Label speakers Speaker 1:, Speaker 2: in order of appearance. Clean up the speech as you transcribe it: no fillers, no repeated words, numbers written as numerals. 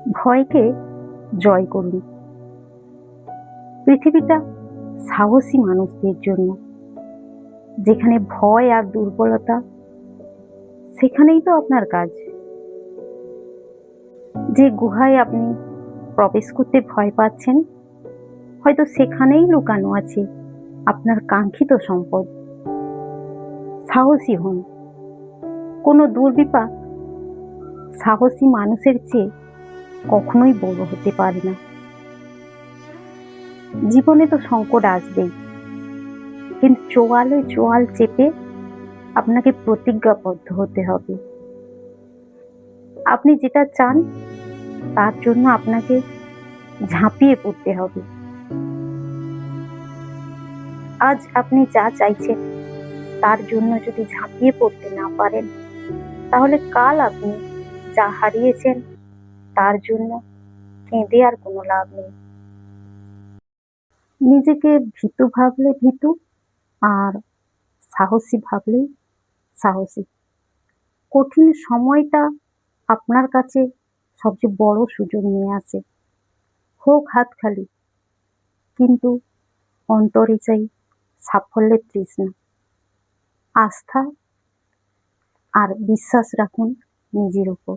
Speaker 1: ভয়কে জয় করুন। পৃথিবীটা সাহসী মানুষদের জন্য। যেখানে ভয় আর দুর্বলতা, সেখানেই তো আপনার কাজ। যে গুহায় আপনি প্রবেশ করতে ভয় পাচ্ছেন, হয়তো সেখানেই লুকানো আছে আপনার কাঙ্ক্ষিত সম্পদ। সাহসী হন। কোনো দুর্বিপাক সাহসী মানুষের চেয়ে কখনোই বড় হতে পারে না। জীবনে তো সংকট আসবেই, কিন্তু চোয়ালে চোয়াল চেপে আপনাকে প্রতিজ্ঞাবদ্ধ হতে হবে। আপনি যেটা চান তার জন্য আপনাকে ঝাঁপিয়ে পড়তে হবে। আজ আপনি যা চাইছেন তার জন্য যদি ঝাঁপিয়ে পড়তে না পারেন, তাহলে কাল আপনি যা হারিয়েছেন তার জন্য কেঁদে আর কোনো লাভ নেই। নিজেকে ভীতু ভাবলে ভীতু, আর সাহসী ভাবলেই সাহসী। কঠিন সময়টা আপনার কাছে সবচেয়ে বড় সুযোগ নিয়ে আসে। হোক হাত খালি, কিন্তু অন্তরে চাই সাফল্যের তৃষ্ণা। আস্থা আর বিশ্বাস রাখুন নিজের উপর।